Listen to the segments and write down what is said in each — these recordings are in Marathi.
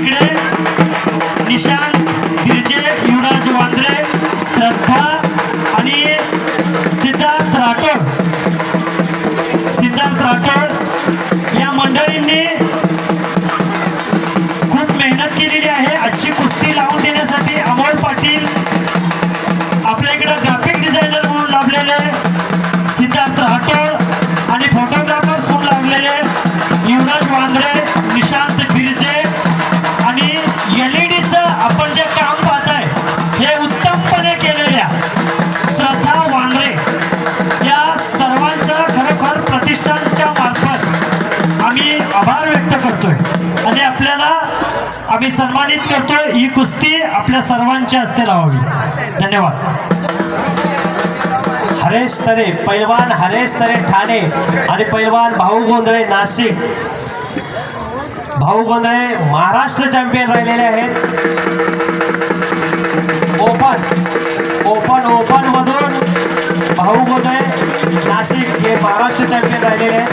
इकडे निशांत बिर्जे, युवराज वांद्रे, श्रद्धा आणि सिद्धार्थ राठोड या मंडळींनी खूप मेहनत केलेली आहे आजची कुस्ती लावून देण्यासाठी. अमोल पाटील आपल्या इकडे ग्राफिक डिझायनर म्हणून लाभलेले सिद्धार्थ राठोड आणि फोटोग्राफर्स म्हणून लाभलेले युवराज वांद्रे, निशांत बिर्जे आणि एलईडीचं आपण जे काम पाहताय हे उत्तमपणे केलेल्या श्रद्धा वांद्रे या सर्वांचं खरोखर प्रतिष्ठानच्या मार्फत आम्ही आभार व्यक्त करतोय आणि आपल्याला आम्ही सन्मानित करतोय. ही कुस्ती आपल्या सर्वांच्या हस्ते लावावी. धन्यवाद. हरेश तरे पैलवान, हरेश तरे ठाणे आणि पैलवान भाऊ गोंधळे नाशिक. भाऊ गोंधळे महाराष्ट्र चॅम्पियन राहिलेले आहेत. ओपन मधून भाऊ गोंधळे नाशिक हे महाराष्ट्र चॅम्पियन राहिलेले आहेत.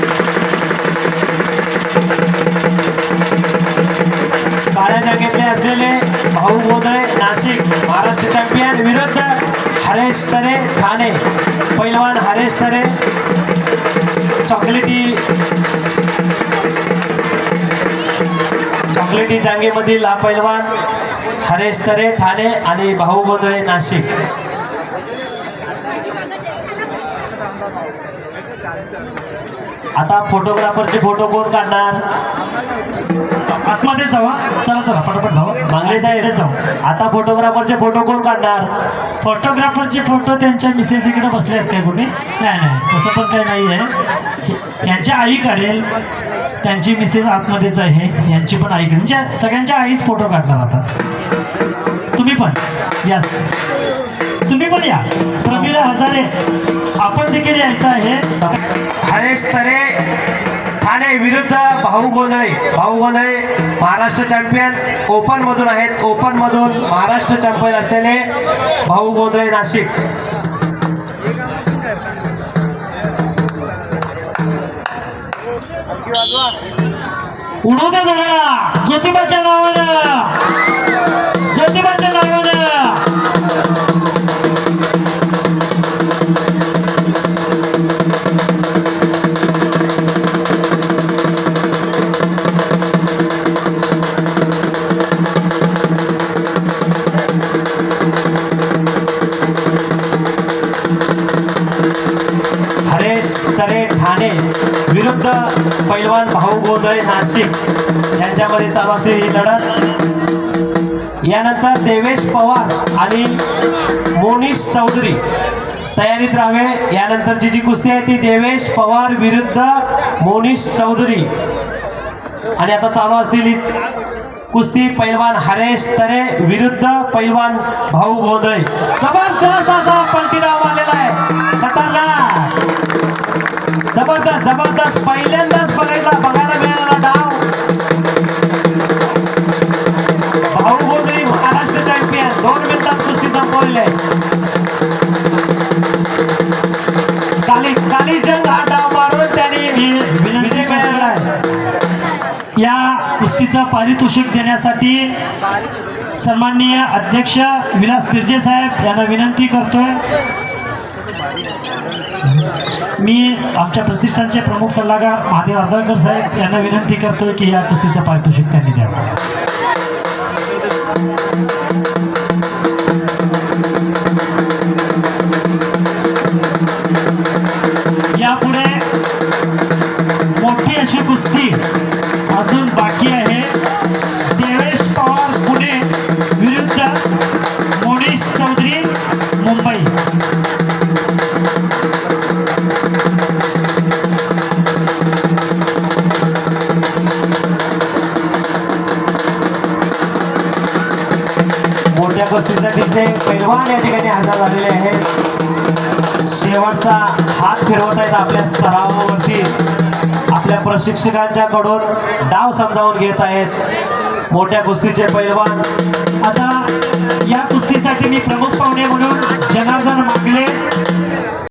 काळ्या जागेतले असलेले भाऊ गोंधळे नाशिक महाराष्ट्र चॅम्पियन विरुद्ध हरेश तरे ठाणे. पैलवान हरेश तरे चॉकलेटी जांगेमधील हा पैलवान हरेश तरे ठाणे आणि भाऊ गोंधळे नाशिक. आता फोटोग्राफरचे फोटो कोण काढणार? आतमध्ये जावा. चला पटापट जावा. मांगले साहेब जाऊ. आता फोटोग्राफरचे फोटो कोण काढणार? फोटोग्राफरचे फोटो त्यांच्या मिसेस इकडे बसले आहेत काय कुठे? नाही तसं पण काही नाही आहे. यांच्या आई काढेल, त्यांची मिसेस आतमध्येच आहे, यांची पण आई काढेल. म्हणजे सगळ्यांच्या आईच फोटो काढणार. आता तुम्ही पण या, तुम्ही पण या. समीरा हजारे आपण देखील यायचं आहे. हरेश तरे ठाणे विरुद्ध भाऊ गोंधळे. भाऊ गोंधळे महाराष्ट्र चॅम्पियन ओपन मधून आहेत. ओपन मधून महाराष्ट्र चॅम्पियन असलेले भाऊ गोंधळे नाशिक. उडू दे जरा ज्योतिबाच्या नावानं, ज्योतिबाच्या नावानं. हरेश तरे ठाणे विरुद्ध पैलवान भाऊ गोंधळे नाशिक यांच्यामध्ये चालू असलेली ही लढत. यानंतर देवेश पवार आणि मोनिश चौधरी तयारीत राहावे. यानंतरची जी कुस्ती आहे ती देवेश पवार विरुद्ध मोनिश चौधरी. आणि आता चालू असलेली कुस्ती पैलवान हरेश तरे विरुद्ध पैलवान भाऊ गोंधळे. जबरदस्त असा पंटीराव आलेला आहे. खतरनाक, जबरदस्त पहिल्यांदाच बघायला मिळालेला डाव. भाऊ गोंधळे महाराष्ट्र चॅम्पियन 2 मिनिटात कुस्ती संपवलेली आहे. काली जंग हा डाव मारून त्यांनी विजय मिळवला आहे. या कुस्तीचं पारितोषिक देण्यासाठी सन्माननीय अध्यक्ष विलास बिर्जे साहेब यांना विनंती करतोय. मी आमच्या प्रतिष्ठानचे प्रमुख सल्लागार महादेव अर्धळकर साहेब यांना विनंती करतोय की या कुस्तीचं पारितोषिक त्यांनी द्यावं. यापुढे मोठी अशी कुस्ती अजून बाकी आहे. देवेश पवार पुणे विरुद्ध मोनिश चौधरी मुंबई. मोठ्या कुस्तीसाठी ते पैलवान या ठिकाणी हजर झालेले आहेत. शेवटचा हात फिरवत आहेत आपल्या सरावावरती. आपल्या प्रशिक्षकांच्याकडून डाव समजावून घेत आहेत मोठ्या कुस्तीचे पैलवान. आता या कुस्तीसाठी मी प्रमुख पाहुणे म्हणून जनार्दन मागले